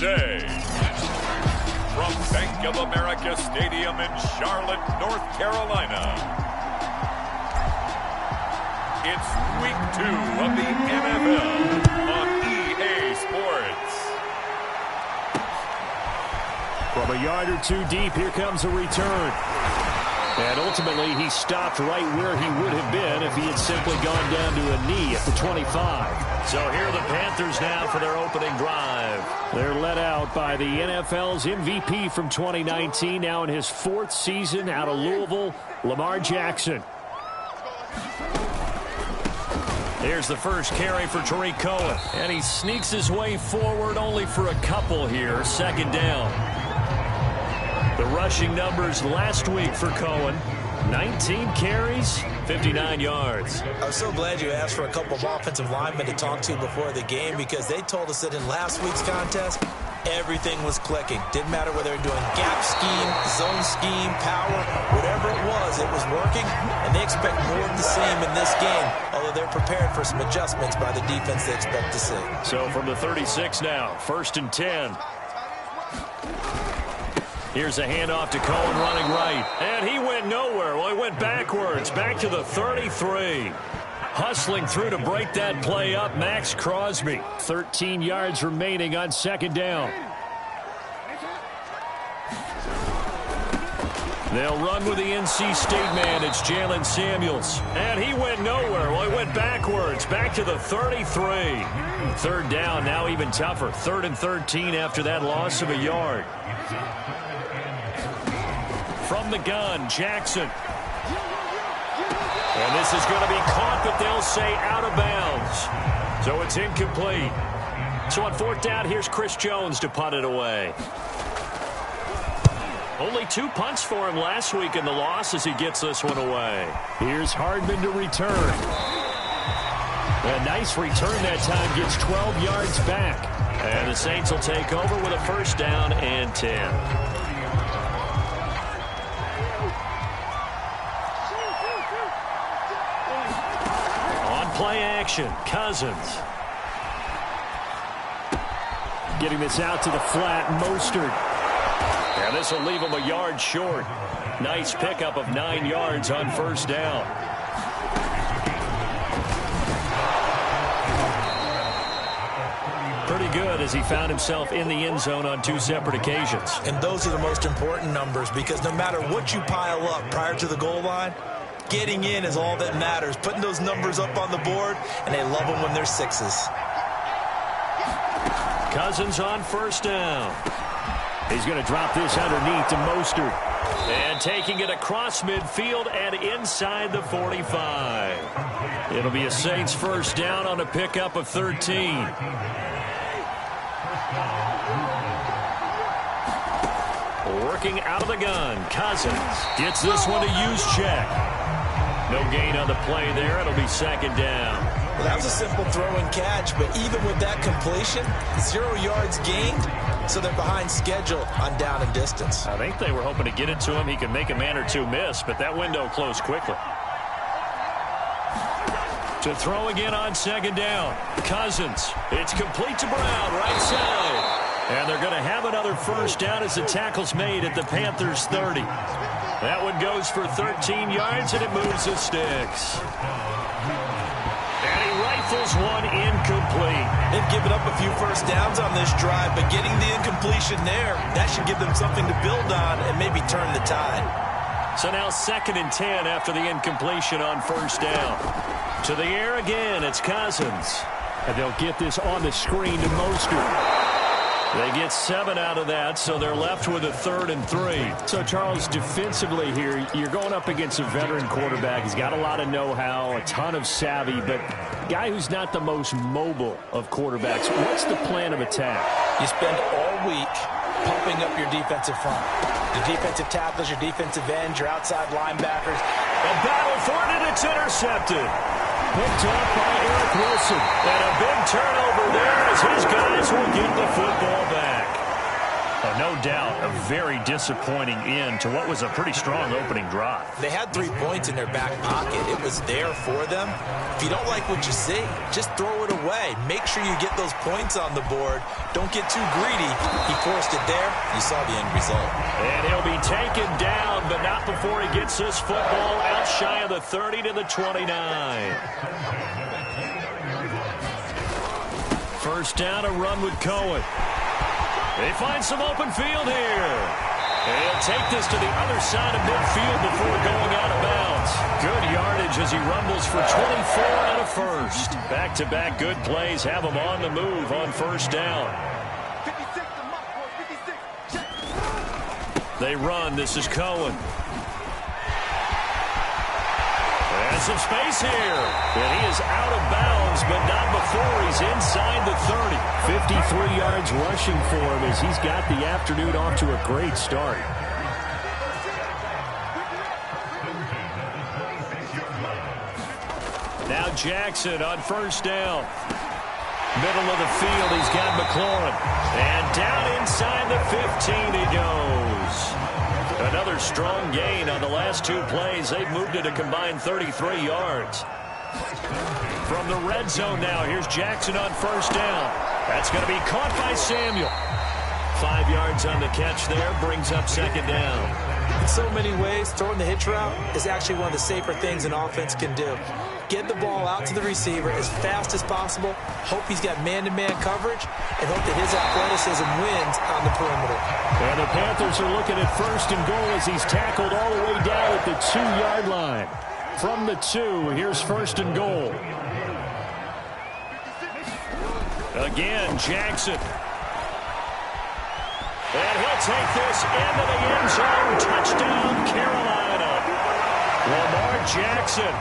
day. From Bank of America Stadium in Charlotte, North Carolina, it's Week 2 of the NFL on EA Sports. From a yard or two deep, here comes a return. And ultimately, he stopped right where he would have been if he had simply gone down to a knee at the 25. So here are the Panthers now for their opening drive. They're led out by the NFL's MVP from 2019, now in his 4th season out of Louisville, Lamar Jackson. Here's the first carry for Tariq Cohen. And he sneaks his way forward only for a couple here. Second down. The rushing numbers last week for Cohen. 19 carries, 59 yards. I'm so glad you asked for a couple of offensive linemen to talk to before the game, because they told us that in last week's contest, everything was clicking. Didn't matter whether they were doing gap scheme, zone scheme, power, whatever it was working, and they expect more of the same in this game, although they're prepared for some adjustments by the defense they expect to see. So from the 36 now, 1st and 10. Here's a handoff to Cohen running right. And he went nowhere. Well, he went backwards. Back to the 33. Hustling through to break that play up, Max Crosby. 13 yards remaining on second down. They'll run with the NC State man. It's Jalen Samuels. And he went nowhere. Well, he went backwards. Back to the 33. Third down, now even tougher. 3rd and 13 after that loss of a yard. From the gun, Jackson. And this is going to be caught, but they'll say out of bounds. So it's incomplete. So on 4th down, here's Chris Jones to punt it away. Only 2 punts for him last week in the loss as he gets this one away. Here's Hardman to return. A nice return that time, gets 12 yards back. And the Saints will take over with a 1st down and 10. Play action, Cousins. Getting this out to the flat, Mostert. And this will leave him a yard short. Nice pickup of 9 yards on 1st down. Pretty good as he found himself in the end zone on 2 separate occasions. And those are the most important numbers, because no matter what you pile up prior to the goal line, getting in is all that matters. Putting those numbers up on the board, and they love them when they're 6s. Cousins on 1st down. He's going to drop this underneath to Mostert. And taking it across midfield and inside the 45. It'll be a Saints 1st down on a pickup of 13. Working out of the gun, Cousins gets this one to use check. No gain on the play there. It'll be 2nd down. Well, that was a simple throw and catch, but even with that completion, 0 yards gained, so they're behind schedule on down and distance. I think they were hoping to get it to him. He could make a man or two miss, but that window closed quickly. To throw again on 2nd down. Cousins. It's complete to Brown, right side. And they're going to have another 1st down as the tackle's made at the Panthers' 30. That one goes for 13 yards, and it moves the sticks. And he rifles one incomplete. They've given up a few 1st downs on this drive, but getting the incompletion there, that should give them something to build on and maybe turn the tide. So now 2nd and 10 after the incompletion on 1st down. To the air again, it's Cousins. And they'll get this on the screen to Mostert. They get 7 out of that, so they're left with a 3rd and 3. So, Charles, defensively here, you're going up against a veteran quarterback. He's got a lot of know-how, a ton of savvy, but a guy who's not the most mobile of quarterbacks. What's the plan of attack? You spend all week pumping up your defensive front. Your defensive tackles, your defensive ends, your outside linebackers. A battle for it, and it's intercepted. Picked off by Eric Wilson. And a big turnover there as his guys will get the football back. No doubt, a very disappointing end to what was a pretty strong opening drive. They had 3 points in their back pocket. It was there for them. If you don't like what you see, just throw it away. Make sure you get those points on the board. Don't get too greedy. He forced it there. You saw the end result. And he'll be taken down, but not before he gets this football out shy of the 30 to the 29. First down, a run with Cohen. They find some open field here. He'll take this to the other side of midfield before going out of bounds. Good yardage as he rumbles for 24 and a first. Back-to-back good plays have him on the move on first down. They run. This is Cohen. And some space here. And he is out of bounds, but not before he's inside the 30. 53 yards rushing for him as he's got the afternoon off to a great start. Now Jackson on first down. Middle of the field, he's got McLaurin. And down inside the 15 he goes. Another strong gain on the last 2 plays. They've moved it a combined 33 yards. From the red zone now, here's Jackson on first down. That's going to be caught by Samuel. 5 yards on the catch there, brings up second down. In so many ways, throwing the hitch route is actually one of the safer things an offense can do. Get the ball out to the receiver as fast as possible, hope he's got man-to-man coverage, and hope that his athleticism wins on the perimeter. And the Panthers are looking at first and goal as he's tackled all the way down at the 2-yard line. From the 2, here's first and goal. Again, Jackson. And he'll take this into the end zone. Touchdown, Carolina. Lamar Jackson,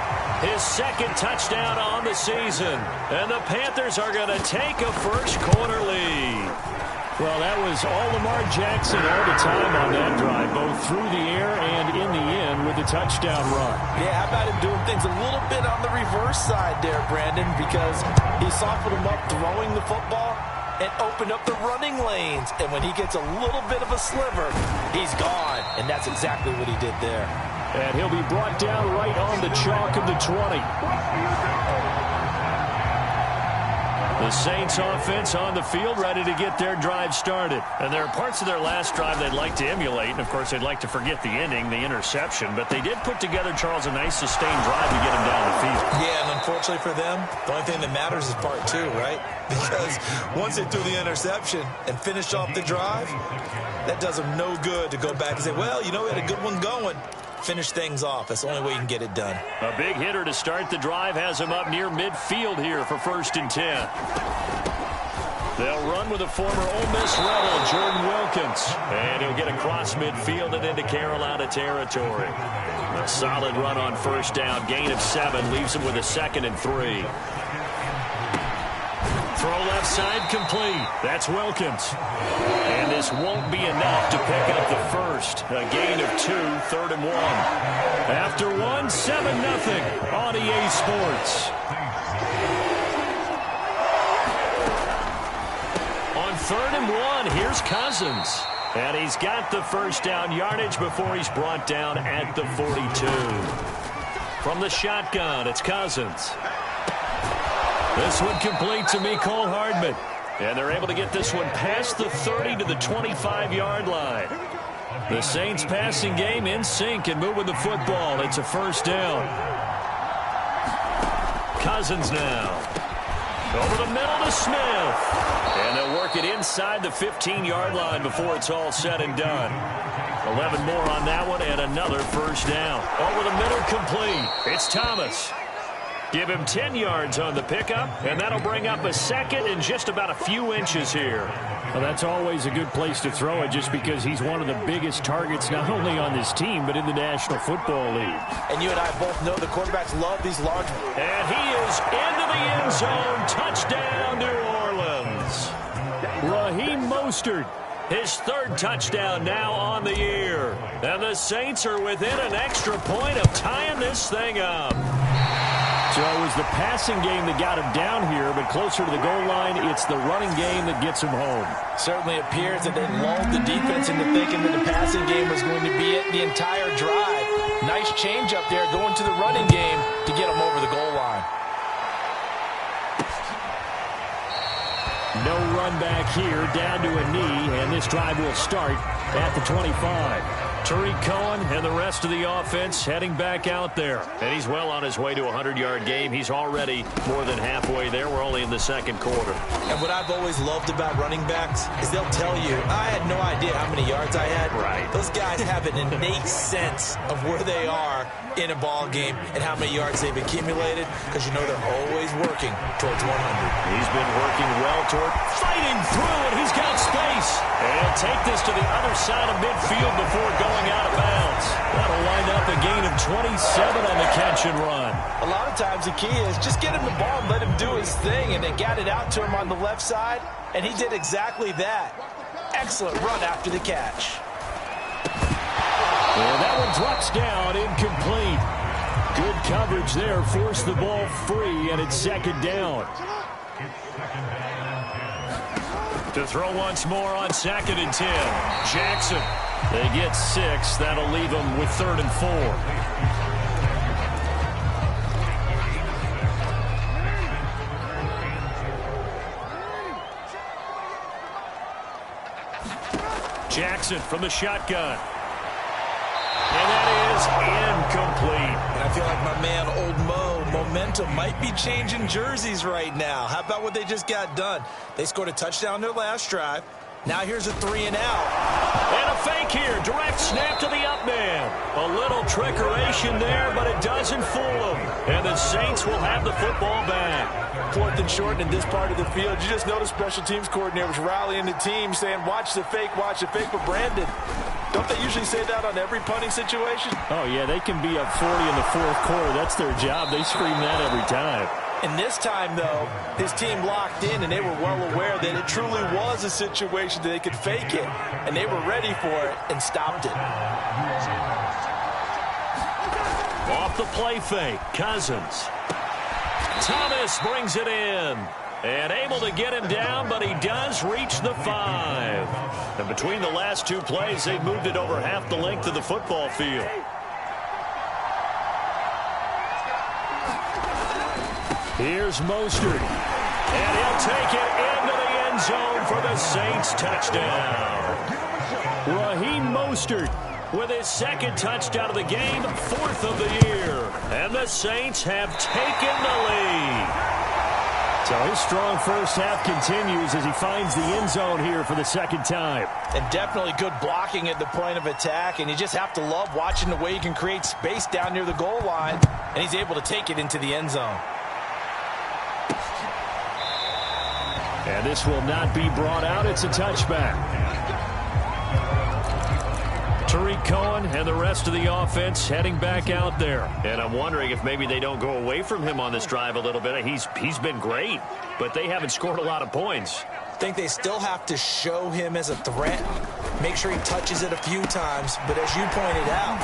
his second touchdown on the season. And the Panthers are going to take a first quarter lead. Well, that was all Lamar Jackson all the time on that drive, both through the air and in the end with the touchdown run. Yeah, how about him doing things a little bit on the reverse side there, Brandon, because he softened him up throwing the football and opened up the running lanes. And when he gets a little bit of a sliver, he's gone. And that's exactly what he did there. And he'll be brought down right on the chalk of the 20. The Saints offense on the field ready to get their drive started. And there are parts of their last drive they'd like to emulate. And, of course, they'd like to forget the ending, the interception. But they did put together, Charles, a nice sustained drive to get him down the field. Yeah, and unfortunately for them, the only thing that matters is part 2, right? Because once they threw the interception and finished off the drive, that does them no good to go back and say, well, you know, we had a good one going. Finish things off. That's the only way you can get it done. A big hitter to start the drive has him up near midfield here for first and 10. They'll run with a former Ole Miss Rebel, Jordan Wilkins. And he'll get across midfield and into Carolina territory. A solid run on first down. Gain of 7 leaves him with a 2nd and 3. Throw left side complete. That's Wilkins. And this won't be enough to pick up the first. A gain of 2, 3rd and 1. After 1, 7-0 on EA Sports. On 3rd and 1, here's Cousins. And he's got the first down yardage before he's brought down at the 42. From the shotgun, it's Cousins. This one complete to Mecole Hardman. And they're able to get this one past the 30 to the 25-yard line. The Saints passing game in sync and moving the football. It's a first down. Cousins now. Over the middle to Smith. And they'll work it inside the 15-yard line before it's all said and done. 11 more on that one and another first down. Over the middle complete. It's Thomas. Give him 10 yards on the pickup, and that'll bring up a second in just about a few inches here. Well, that's always a good place to throw it just because he's one of the biggest targets not only on this team but in the National Football League. And you and I both know the quarterbacks love these large. And he is into the end zone. Touchdown, New Orleans. Raheem Mostert. His 3rd touchdown now on the year. And the Saints are within an extra point of tying this thing up. So it was the passing game that got him down here, but closer to the goal line, it's the running game that gets him home. Certainly appears that they lulled the defense into thinking that the passing game was going to be it the entire drive. Nice change up there going to the running game to get him over the goal line. No run back here, down to a knee, and this drive will start at the 25. Tariq Cohen and the rest of the offense heading back out there. And he's well on his way to a 100-yard game. He's already more than halfway there. We're only in the second quarter. And what I've always loved about running backs is they'll tell you, I had no idea how many yards I had. Right. Those guys have an innate sense of where they are in a ball game and how many yards they've accumulated, because you know they're always working towards 100. He's been working well toward fighting through, and he's got space. And he'll take this to the other side of midfield before going out of bounds. That'll wind up a gain of 27 on the catch and run. A lot of times the key is just get him the ball and let him do his thing, and they got it out to him on the left side, and he did exactly that. Excellent run after the catch. And that one drops down, incomplete. Good coverage there, forced the ball free, and it's second down. To throw once more on 2nd and 10. Jackson. They get 6. That'll leave them with 3rd and 4. Jackson from the shotgun. And that is incomplete. And I feel like my man, Old Mo, momentum might be changing jerseys right now. How about what they just got done? They scored a touchdown their last drive. Now here's a 3 and out. And a fake here. Direct snap to the up man. A little trickeration there, but it doesn't fool them. And the Saints will have the football back. 4th and short in this part of the field. You just notice special teams coordinators rallying the team saying, watch the fake for Brandon. Don't they usually say that on every punting situation? Oh, yeah, they can be up 40 in the 4th quarter. That's their job. They scream that every time. And this time, though, his team locked in, and they were well aware that it truly was a situation that they could fake it, and they were ready for it and stopped it. Off the play fake, Cousins. Thomas brings it in. And able to get him down, but he does reach the 5. And between the last 2 plays, they've moved it over half the length of the football field. Here's Mostert. And he'll take it into the end zone for the Saints touchdown. Raheem Mostert with his 2nd touchdown of the game, 4th of the year. And the Saints have taken the lead. So his strong first half continues as he finds the end zone here for the 2nd time. And definitely good blocking at the point of attack, and you just have to love watching the way he can create space down near the goal line, and he's able to take it into the end zone. And this will not be brought out. It's a touchback. Tariq Cohen and the rest of the offense heading back out there. And I'm wondering if maybe they don't go away from him on this drive a little bit. He's been great, but they haven't scored a lot of points. I think they still have to show him as a threat, make sure he touches it a few times, but as you pointed out,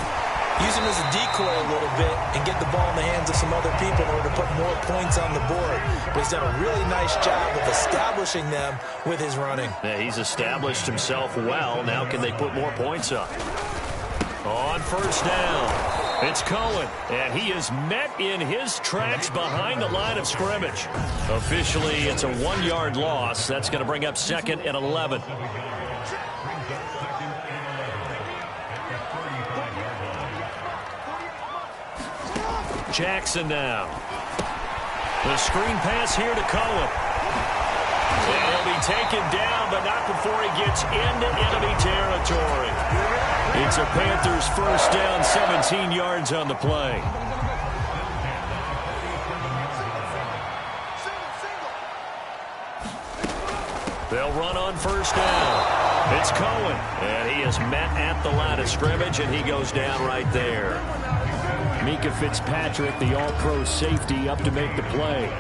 use him as a decoy a little bit and get the ball in the hands of some other people in order to put more points on the board. But he's done a really nice job of establishing them with his running. Yeah, he's established himself well. Now can they put more points up? On 1st down, it's Cohen, and he is met in his tracks behind the line of scrimmage. Officially, it's a 1-yard loss. That's going to bring up 2nd and 11. Jackson now. The screen pass here to Cohen. And he'll be taken down, but not before he gets into enemy territory. It's a Panthers 1st down, 17 yards on the play. They'll run on 1st down. It's Cohen, and he is met at the line of scrimmage, and he goes down right there. Mika Fitzpatrick, the all-pro safety, up to make the play.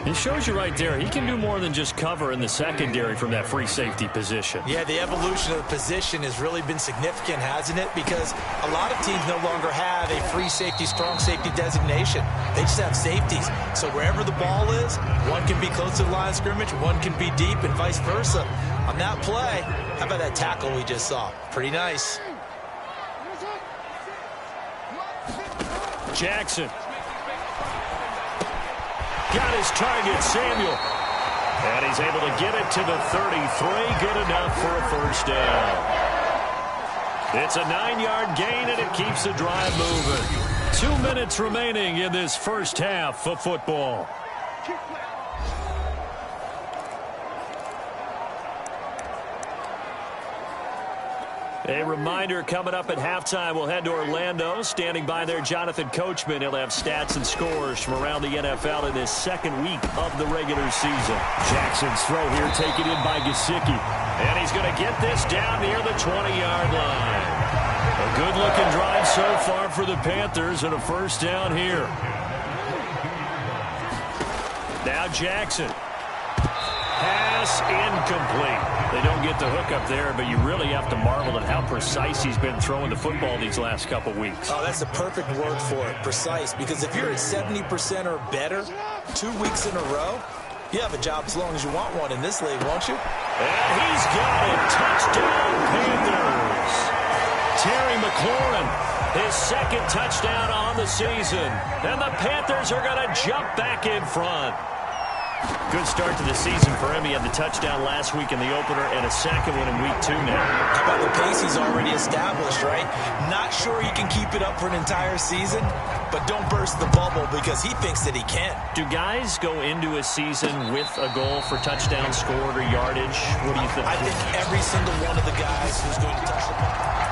It shows you right there, he can do more than just cover in the secondary from that free safety position. Yeah, the evolution of the position has really been significant, hasn't it? Because a lot of teams no longer have a free safety, strong safety designation. They just have safeties. So wherever the ball is, one can be close to the line of scrimmage, one can be deep, and vice versa. On that play, how about that tackle we just saw? Pretty nice. Jackson. Got his target, Samuel. And he's able to get it to the 33. Good enough for a first down. It's a 9-yard gain, and it keeps the drive moving. 2 minutes remaining in this first half of football. A reminder, coming up at halftime, we'll head to Orlando. Standing by there, Jonathan Coachman. He'll have stats and scores from around the NFL in this second week of the regular season. Jackson's throw here taken in by Gesicki. And he's going to get this down near the 20-yard line. A good-looking drive so far for the Panthers, and a first down here. Now Jackson. Pass incomplete. They don't get the hook up there, but you really have to marvel at how precise he's been throwing the football these last couple weeks. Oh, that's the perfect word for it, precise. Because if you're at 70% or better 2 weeks in a row, you have a job as long as you want one in this league, won't you? And he's got it. Touchdown, Panthers. Terry McLaurin, his second touchdown on the season. And the Panthers are going to jump back in front. Good start to the season for him. He had the touchdown last week in the opener and a second one in week 2 now. How about the pace he's already established, right? Not sure he can keep it up for an entire season, but don't burst the bubble because he thinks that he can. Do guys go into a season with a goal for touchdown scored or yardage? What do you think? I think every single one of the guys who's going to touch the ball.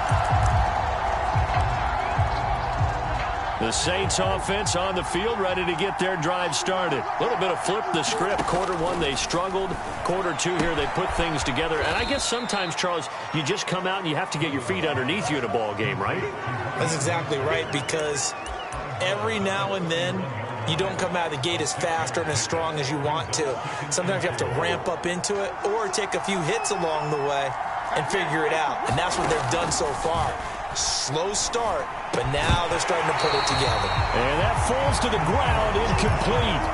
The Saints offense on the field, ready to get their drive started. A little bit of flip the script. Quarter 1, they struggled. Quarter 2 here, they put things together. And I guess sometimes, Charles, you just come out and you have to get your feet underneath you in a ball game, right? That's exactly right, because every now and then, you don't come out of the gate as fast or as strong as you want to. Sometimes you have to ramp up into it or take a few hits along the way and figure it out. And that's what they've done so far. Slow start, but now they're starting to put it together. And that falls to the ground, incomplete.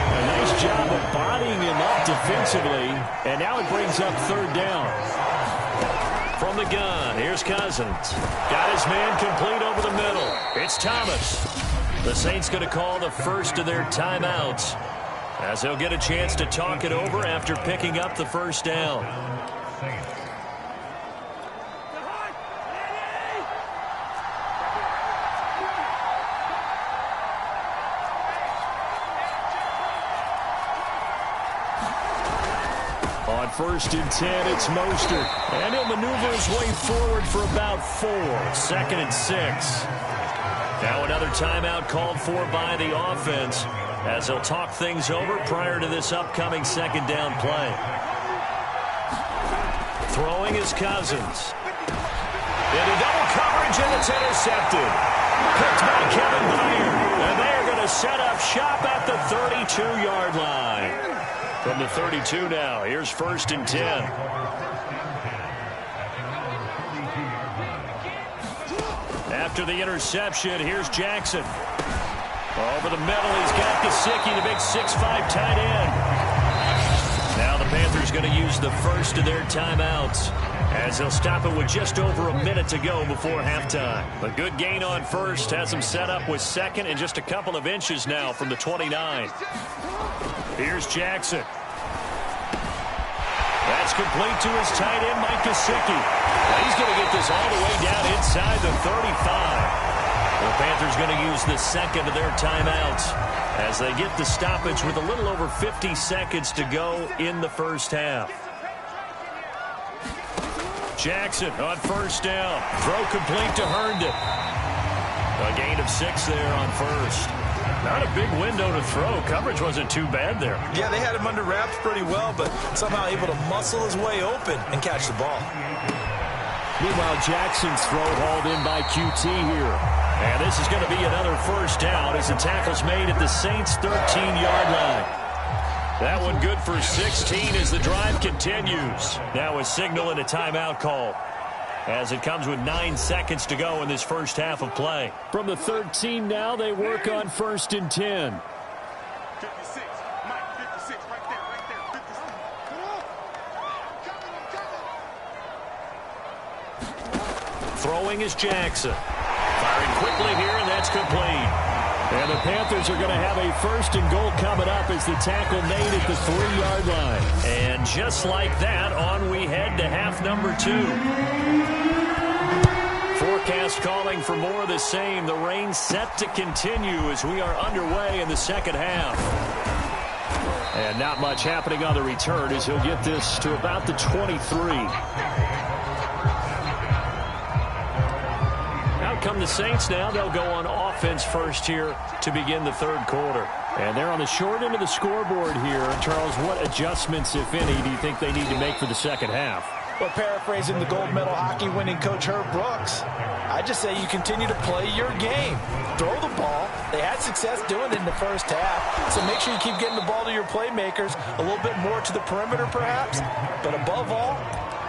A nice job of bodying him up defensively, and now it brings up third down. From the gun, here's Cousins. Got his man complete over the middle. It's Thomas. The Saints going to call the first of their timeouts as they'll get a chance to talk it over after picking up the first down. On 1st and 10, it's Mostert. And he'll maneuver his way forward for about 4. 2nd and 6. Now another timeout called for by the offense as they'll talk things over prior to this upcoming second down play. Throwing is Cousins. Into double coverage, and it's intercepted. Picked by Kevin Byard. And they are going to set up shop at the 32-yard line. From the 32 now, here's 1st and 10. After the interception, here's Jackson. Over the middle, he's got Gesicki, the big 6'5" tight end. Now the Panthers going to use the first of their timeouts as they'll stop it with just over a minute to go before halftime. A good gain on first, has them set up with second and just a couple of inches now from the 29. Here's Jackson. That's complete to his tight end, Mike Gesicki. He's going to get this all the way down inside the 35. The Panthers going to use the second of their timeouts as they get the stoppage with a little over 50 seconds to go in the first half. Jackson on 1st down. Throw complete to Herndon. A gain of 6 there on 1st. Not a big window to throw. Coverage wasn't too bad there. Yeah, they had him under wraps pretty well, but somehow able to muscle his way open and catch the ball. Meanwhile, Jackson's throw hauled in by QT here. And this is going to be another first down as the tackle's made at the Saints' 13-yard line. That one good for 16 as the drive continues. Now a signal and a timeout call, as it comes with 9 seconds to go in this first half of play. From the 13 now, they work on 1st and 10. 56, Mike, 56, right there, 56. Throwing is Jackson. Firing quickly here, and that's complete. And the Panthers are going to have a 1st and goal coming up as the tackle made at the 3-yard line. And just like that, on we head to half number 2. Forecast calling for more of the same. The rain set to continue as we are underway in the second half. And not much happening on the return as he'll get this to about the 23. Come the Saints now. They'll go on offense first here to begin the third quarter. And they're on the short end of the scoreboard here. Charles, what adjustments, if any, do you think they need to make for the second half? Well, paraphrasing the gold medal hockey winning coach Herb Brooks, I just say you continue to play your game. Throw the ball. They had success doing it in the first half. So make sure you keep getting the ball to your playmakers, a little bit more to the perimeter perhaps. But above all,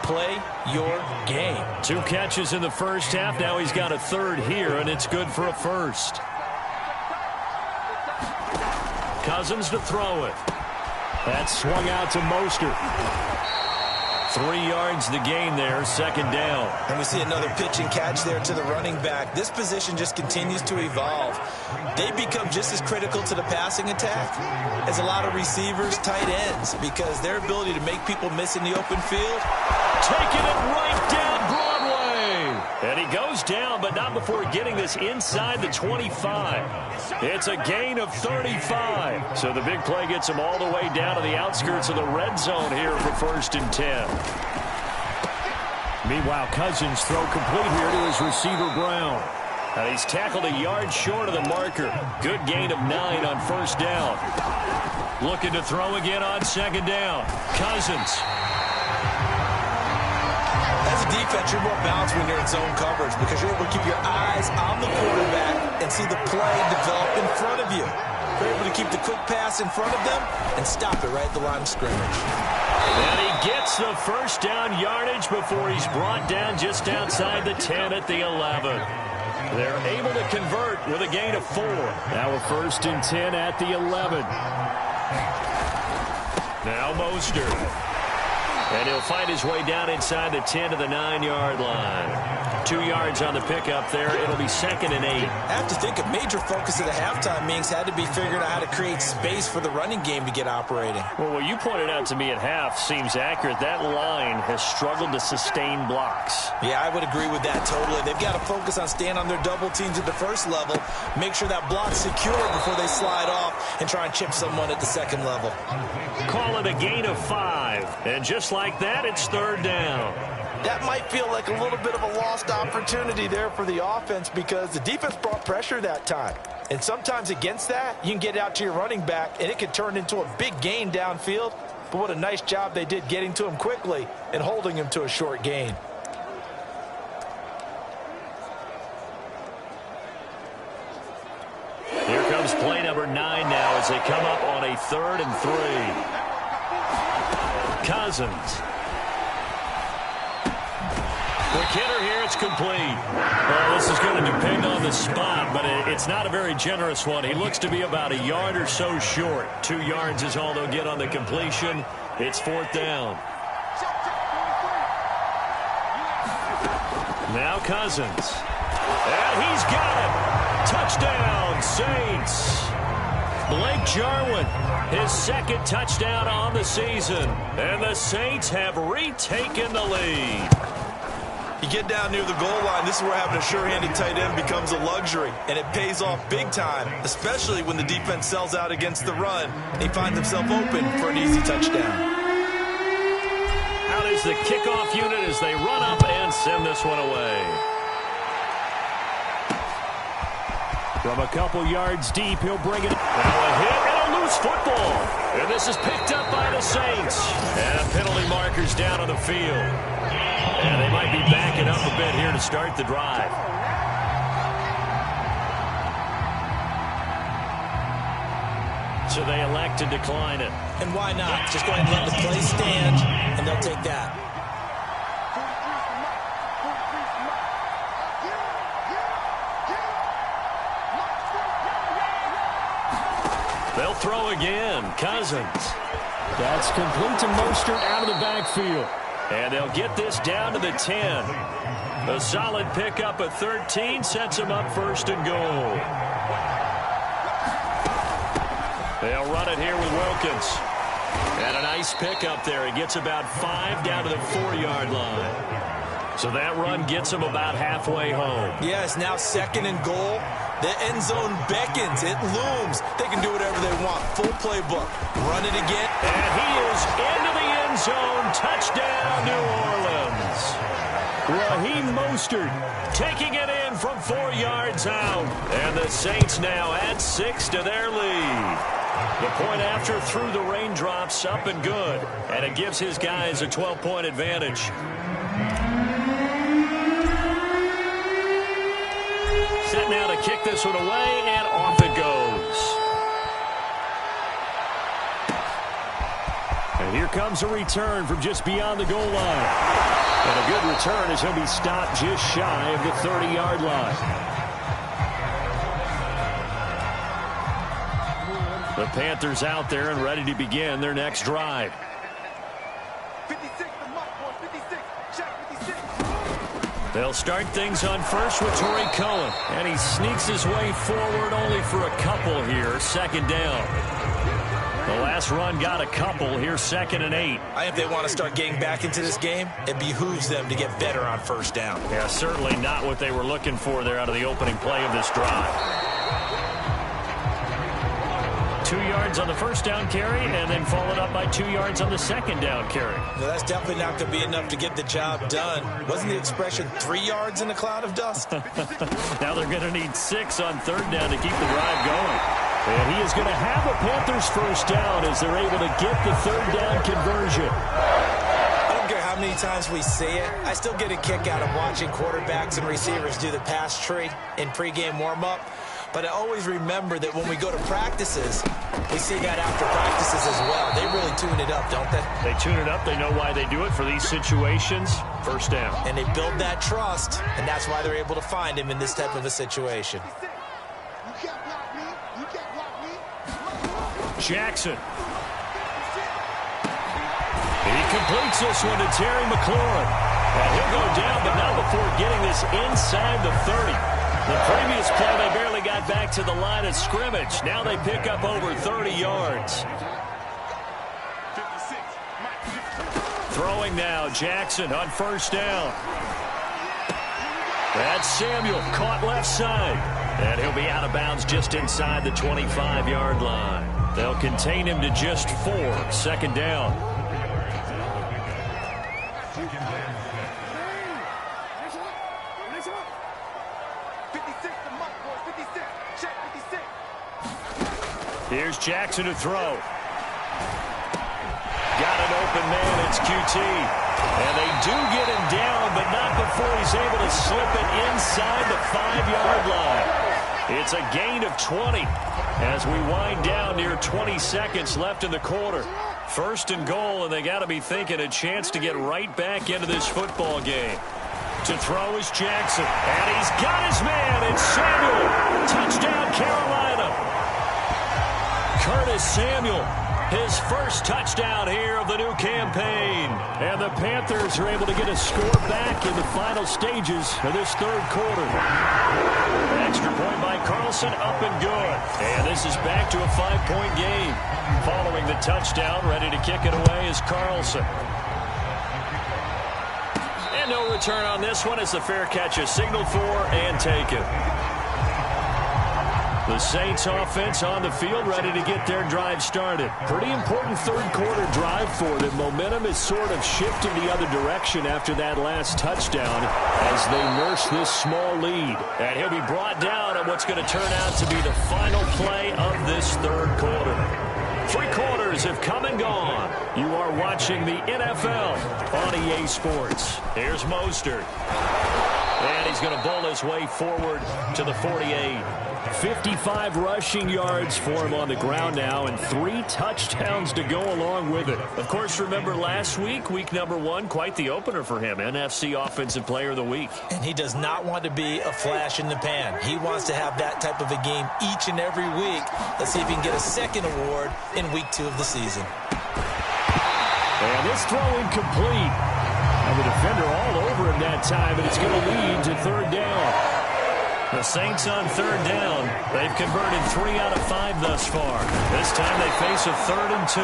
play your game. 2 catches in the first half. Now he's got a 3rd here, and it's good for a 1st. Cousins to throw it. That's swung out to Mostert. 3 yards the gain there, 2nd down. And we see another pitch and catch there to the running back. This position just continues to evolve. They become just as critical to the passing attack as a lot of receivers, tight ends, because their ability to make people miss in the open field. Taking it right down Broadway. And he goes down, but not before getting this inside the 25. It's a gain of 35. So the big play gets him all the way down to the outskirts of the red zone here for 1st and 10. Meanwhile, Cousins throw complete here to his receiver Brown. And he's tackled a yard short of the marker. Good gain of 9 on 1st down. Looking to throw again on 2nd down. Cousins. As a defense, you're more balanced when you're in zone coverage because you're able to keep your eyes on the quarterback and see the play develop in front of you. You're able to keep the quick pass in front of them and stop it right at the line of scrimmage. And he gets the 1st down yardage before he's brought down just outside the 10 at the 11. They're able to convert with a gain of 4. Now a 1st and 10 at the 11. Now Mostert. And he'll find his way down inside the 10 to the 9-yard line. 2 yards on the pickup there. It'll be 2nd and 8. I have to think a major focus of the halftime meetings had to be figuring out how to create space for the running game to get operating. Well, what you pointed out to me at half seems accurate. That line has struggled to sustain blocks. Yeah, I would agree with that totally. They've got to focus on staying on their double teams at the first level, make sure that block's secure before they slide off and try and chip someone at the 2nd level. Call it a gain of 5. And just like that, it's 3rd down. That might feel like a little bit of a lost opportunity there for the offense because the defense brought pressure that time. And sometimes against that, you can get out to your running back, and it can turn into a big gain downfield. But what a nice job they did getting to him quickly and holding him to a short gain. Here comes play number 9 now as they come up on a 3rd and 3. Cousins. Quick hitter here, it's complete. Well, this is going to depend on the spot, but it's not a very generous one. He looks to be about a yard or so short. 2 yards is all they'll get on the completion. It's 4th down. Now Cousins. And he's got it. Touchdown, Saints. Blake Jarwin, his 2nd touchdown on the season. And the Saints have retaken the lead. You get down near the goal line, this is where having a sure-handed tight end becomes a luxury, and it pays off big time, especially when the defense sells out against the run. He finds himself open for an easy touchdown. Out is the kickoff unit as they run up and send this one away. From a couple yards deep, he'll bring it. Now a hit and a loose football. And this is picked up by the Saints. And penalty markers down on the field. And they might be backing up a bit here to start the drive. So they elect to decline it. And why not? Just go ahead and let the play stand, and they'll take that. They'll throw again. Cousins. That's complete to Mostert out of the backfield. And they'll get this down to the 10. A solid pickup at 13 sets them up first and goal. They'll run it here with Wilkins. And a nice pickup there. He gets about 5 down to the 4-yard line. So that run gets him about halfway home. Yes, now second and goal. The end zone beckons. It looms. They can do whatever they want. Full playbook. Run it again. And he is into the end zone. Touchdown, New Orleans. Raheem Mostert taking it in from 4 yards out. And the Saints now add 6 to their lead. The point after through the raindrops, up and good. And it gives his guys a 12-point advantage. Set now to kick this one away, and off it goes. And here comes a return from just beyond the goal line. And a good return as he'll be stopped just shy of the 30-yard line. The Panthers out there and ready to begin their next drive. 56, the mark, boys. 56. Check 56. They'll start things on first with Torrey Cohen. And he sneaks his way forward only for a couple here. Second down. The last run got a couple. Here, 2nd and 8. I think they want to start getting back into this game. It behooves them to get better on first down. Yeah, certainly not what they were looking for there out of the opening play of this drive. 2 yards on the first down carry, and then followed up by 2 yards on the second down carry. No, that's definitely not going to be enough to get the job done. Wasn't the expression 3 yards in a cloud of dust? Now they're going to need 6 on third down to keep the drive going. And he is going to have a Panthers first down as they're able to get the third down conversion. I don't care how many times we see it. I still get a kick out of watching quarterbacks and receivers do the pass tree in pregame warm-up. But I always remember that when we go to practices, we see that after practices as well. They really tune it up, don't they? They tune it up. They know why they do it for these situations. First down. And they build that trust, and that's why they're able to find him in this type of a situation. You can't block me. You can't block me. Jackson. He completes this one to Terry McLaurin. And he'll go down, but not before getting this inside the 30. The previous play, they barely got back to the line of scrimmage. Now they pick up over 30 yards. 56. Throwing now, Jackson on first down. That's Samuel, caught left side. And he'll be out of bounds just inside the 25-yard line. They'll contain him to just 4. Second down. Here's Jackson to throw. Got an open man. It's QT. And they do get him down, but not before he's able to slip it inside the 5-yard line. It's a gain of 20 as we wind down near 20 seconds left in the quarter. First and goal, and they got to be thinking a chance to get right back into this football game. To throw is Jackson. And he's got his man. It's Samuel. Touchdown, Carolina. Curtis Samuel, his first touchdown here of the new campaign. And the Panthers are able to get a score back in the final stages of this third quarter. Extra point by Carlson, up and good. And this is back to a 5-point game. Following the touchdown, ready to kick it away is Carlson. And no return on this one as the fair catch is signaled for and taken. The Saints offense on the field, ready to get their drive started. Pretty important third quarter drive for them. Momentum is sort of shifting the other direction after that last touchdown as they nurse this small lead. And he'll be brought down on what's going to turn out to be the final play of this third quarter. 3 quarters have come and gone. You are watching the NFL on EA Sports. Here's Mostert. And he's going to bowl his way forward to the 48. 55 rushing yards for him on the ground now, and 3 touchdowns to go along with it. Of course, remember last week, week number 1, quite the opener for him. NFC Offensive Player of the Week. And he does not want to be a flash in the pan. He wants to have that type of a game each and every week. Let's see if he can get a second award in week 2 of the season. And this throw incomplete. And the defender all over him that time, and it's going to lead to third down. The Saints on third down. They've converted 3 out of 5 thus far. This time they face a 3rd and 2.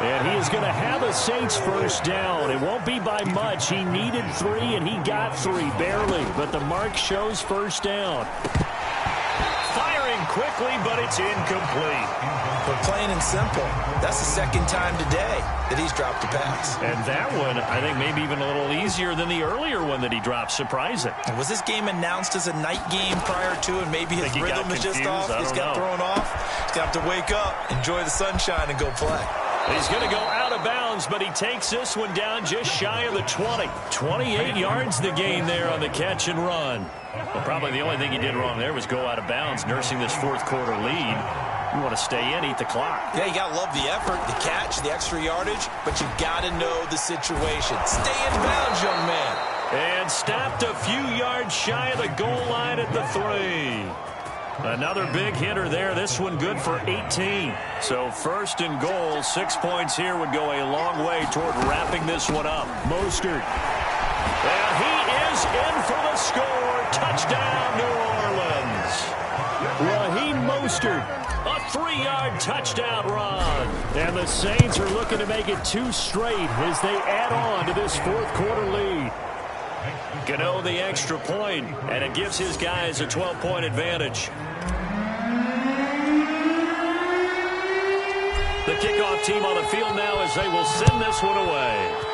And he is going to have a Saints first down. It won't be by much. He needed 3, and he got 3, barely. But the mark shows first down. Firing quickly, but it's incomplete. But plain and simple, that's the second time today that he's dropped a pass. And that one, I think, maybe even a little easier than the earlier one that he dropped. Surprising. Was this game announced as a night game prior to, and maybe his rhythm is just off? He's got thrown off. He's going to have to wake up, enjoy the sunshine, and go play. He's going to go out of bounds, but he takes this one down just shy of the 20. 28 yards the gain there on the catch and run. Well, probably the only thing he did wrong there was go out of bounds, nursing this fourth quarter lead. You want to stay in, eat the clock. Yeah, you got to love the effort, the catch, the extra yardage, but you got to know the situation. Stay in bounds, young man. And stopped a few yards shy of the goal line at the 3. Another big hitter there. This one good for 18. So first and goal, 6 points here would go a long way toward wrapping this one up. Mostert. And he is in for the score. Touchdown, New Orleans. Raheem Mostert. A 3-yard touchdown run. And the Saints are looking to make it 2 straight as they add on to this fourth quarter lead. Gano the extra point, and it gives his guys a 12-point advantage. The kickoff team on the field now as they will send this one away.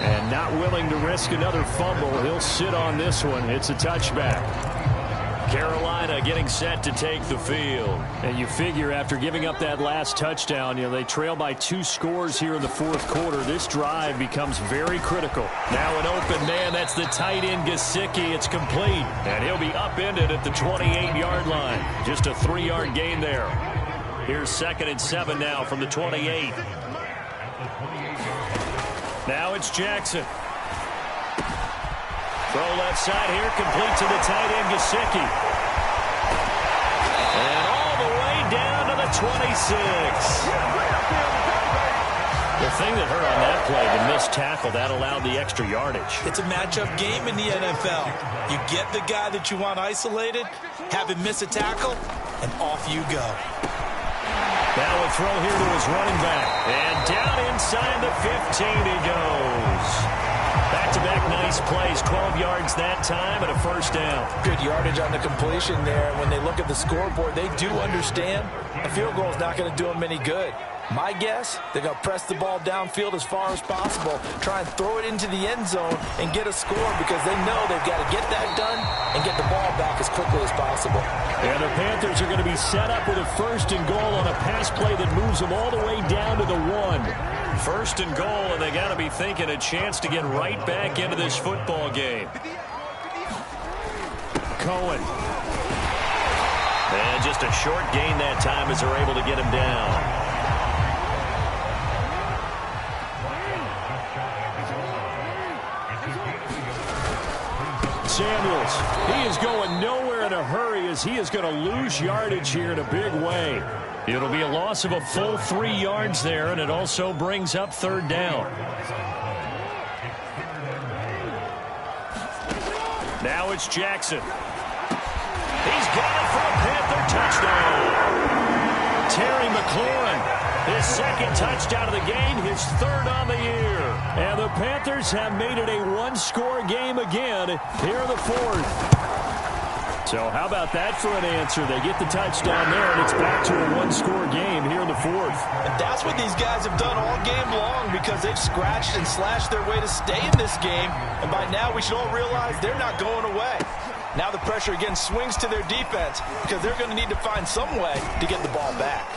And not willing to risk another fumble. He'll sit on this one. It's a touchback. Carolina getting set to take the field. And you figure after giving up that last touchdown, they trail by 2 scores here in the fourth quarter. This drive becomes very critical. Now an open man. That's the tight end, Gesicki. It's complete. And he'll be upended at the 28-yard line. Just a 3-yard gain there. Here's 2nd and 7 now from the 28. Now it's Jackson. Throw left side here, complete to the tight end, Gesicki. And all the way down to the 26. The thing that hurt on that play, the missed tackle, that allowed the extra yardage. It's a matchup game in the NFL. You get the guy that you want isolated, have him miss a tackle, and off you go. Now a throw here to his running back. And down inside the 15 he goes. Back-to-back nice plays, 12 yards that time and a first down. Good yardage on the completion there. When they look at the scoreboard, they do understand a field goal is not going to do them any good. My guess, they're going to press the ball downfield as far as possible, try and throw it into the end zone and get a score because they know they've got to get that done and get the ball back as quickly as possible. And the Panthers are going to be set up with a first and goal on a pass play that moves them all the way down to the 1. First and goal, and they got to be thinking a chance to get right back into this football game. Cohen. And just a short gain that time as they're able to get him down. Samuels, he is going nowhere in a hurry as he is going to lose yardage here in a big way. It'll be a loss of a full 3 yards there, and it also brings up third down. Now it's Jackson. He's got it for a Panther touchdown. Terry McLaurin, his 2nd touchdown of the game, his 3rd on the year. And the Panthers have made it a 1-score game again here in the 4th. So how about that for an answer? They get the touchdown there, and it's back to a 1-score game here in the 4th. And that's what these guys have done all game long because they've scratched and slashed their way to stay in this game. And by now we should all realize they're not going away. Now the pressure again swings to their defense because they're going to need to find some way to get the ball back.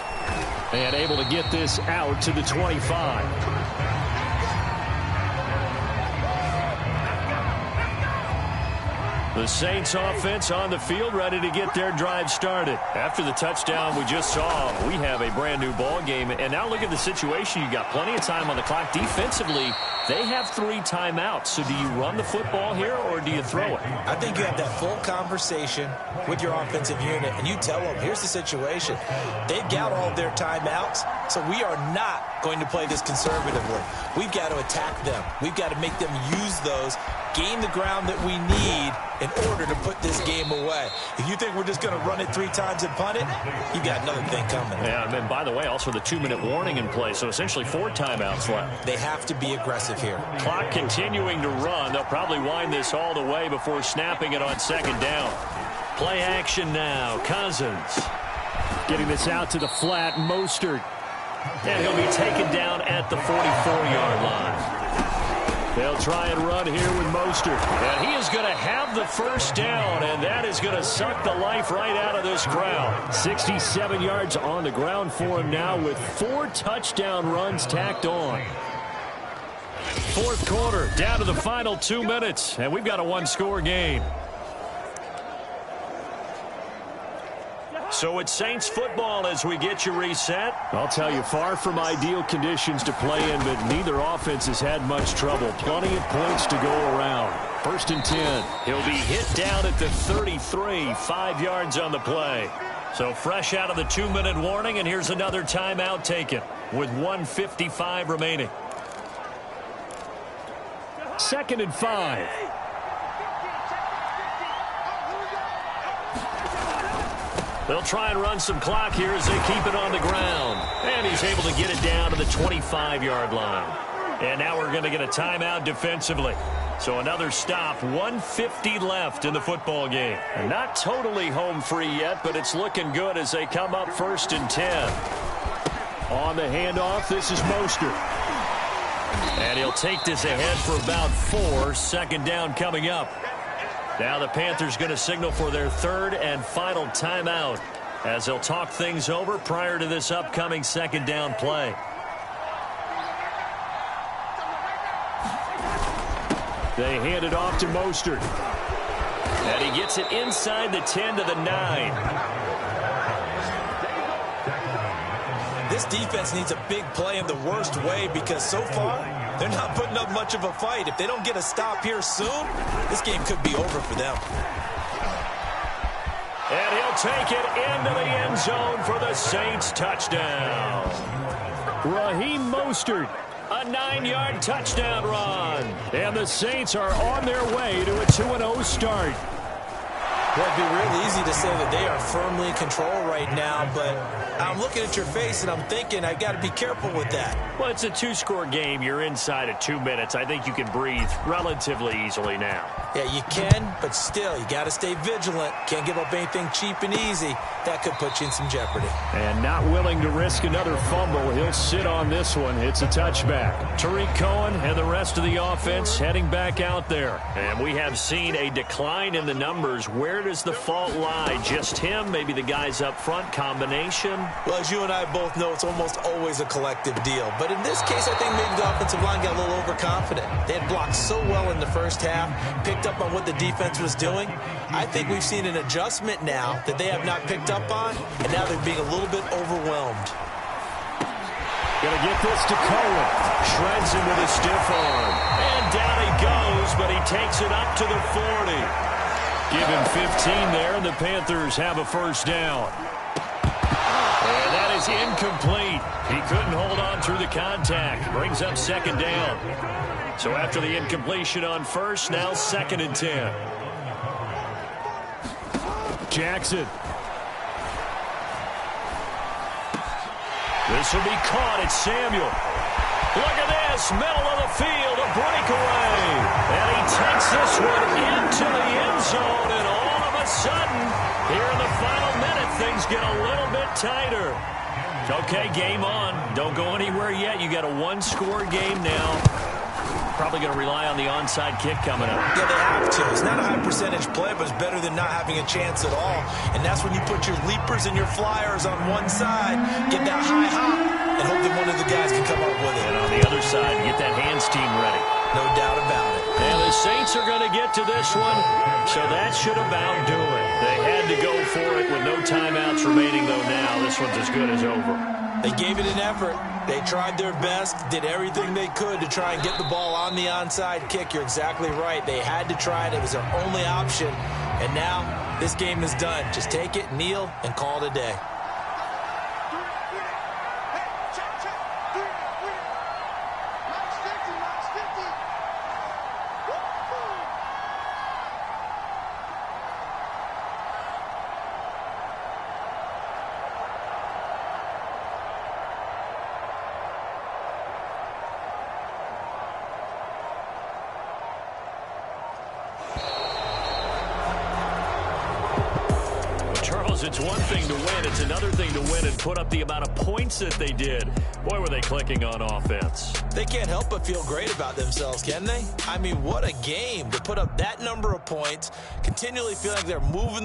And able to get this out to the 25. The Saints offense on the field, ready to get their drive started. After the touchdown we just saw, we have a brand new ball game. And now look at the situation. You got plenty of time on the clock. Defensively, they have 3 timeouts. So do you run the football here or do you throw it? I think you have that full conversation with your offensive unit, and you tell them, here's the situation. They've got all of their timeouts, so we are not going to play this conservatively. We've got to attack them. We've got to make them use those, gain the ground that we need in order to put this game away. If you think we're just going to run it 3 times and punt it, you got another thing coming. Yeah, and by the way, also the 2-minute warning in play, so essentially 4 timeouts left. They have to be aggressive here. Clock continuing to run. They'll probably wind this all the way before snapping it on 2nd down. Play action now. Cousins. Getting this out to the flat. Mostert. And he'll be taken down at the 44-yard line. They'll try and run here with Mostert. And he is going to have the first down, and that is going to suck the life right out of this crowd. 67 yards on the ground for him now with 4 touchdown runs tacked on. 4th quarter, down to the final 2 minutes, and we've got a 1-score game. So it's Saints football as we get you reset. I'll tell you, far from ideal conditions to play in, but neither offense has had much trouble. Plenty of points to go around. 1st and 10. He'll be hit down at the 33, 5 yards on the play. So fresh out of the 2-minute warning, and here's another timeout taken with 1:55 remaining. 2nd and 5. They'll try and run some clock here as they keep it on the ground. And he's able to get it down to the 25-yard line. And now we're going to get a timeout defensively. So another stop, 1:50 left in the football game. And not totally home free yet, but it's looking good as they come up 1st and 10. On the handoff, this is Mostert. And he'll take this ahead for about 4. 2nd down coming up. Now the Panthers going to signal for their 3rd and final timeout as they'll talk things over prior to this upcoming 2nd down play. They hand it off to Mostert. And he gets it inside the 10 to the 9. This defense needs a big play in the worst way because so far they're not putting up much of a fight. If they don't get a stop here soon, this game could be over for them. And he'll take it into the end zone for the Saints touchdown. Raheem Mostert. A 9-yard touchdown run. And the Saints are on their way to a 2-0 start. Well, it'd be real easy to say that they are firmly in control right now, but I'm looking at your face and I'm thinking I've got to be careful with that. Well, it's a 2-score game. You're inside of 2 minutes. I think you can breathe relatively easily now. Yeah, you can, but still, you got to stay vigilant. Can't give up anything cheap and easy. That could put you in some jeopardy. And not willing to risk another fumble. He'll sit on this one. It's a touchback. Tariq Cohen and the rest of the offense heading back out there. And we have seen a decline in the numbers. Where does the fault lie? Just him? Maybe the guys up front? Combination? Well, as you and I both know, it's almost always a collective deal. But in this case, I think maybe the offensive line got a little overconfident. They had blocked so well in the first half, picked up on what the defense was doing. I think we've seen an adjustment now that they have not picked up on, and now they're being a little bit overwhelmed. Gonna get this to Cohen. Shreds him with a stiff arm. And down he goes, but he takes it up to the 40. Give him 15 there, and the Panthers have a first down. And that is incomplete. He couldn't hold on through the contact. Brings up 2nd down. So after the incompletion on first, now 2nd and 10. Jackson. This will be caught. It's Samuel. Look at this. Middle of the field. A breakaway. And he takes this one into the end zone. And all of a sudden, here in the final minute, things get a little bit tighter. Okay, game on. Don't go anywhere yet. You got a 1-score game now. Probably going to rely on the onside kick coming up. Yeah, they have to. It's not a high percentage play, but it's better than not having a chance at all. And that's when you put your leapers and your flyers on one side, get that high hop, and hope that one of the guys can come up with it. And on the other side, get that hands team ready. No doubt about it. And the Saints are going to get to this one, so that should about do it. They had to go for it with no timeouts remaining, though now this one's as good as over. They gave it an effort. They tried their best, did everything they could to try and get the ball on the onside kick. You're exactly right. They had to try it. It was their only option. And now this game is done. Just take it, kneel, and call it a day. It's one thing to win. It's another thing to win and put up the amount of points that they did. Boy, were they clicking on offense. They can't help but feel great about themselves, can they? I mean, what a game to put up that number of points, continually feel like they're moving the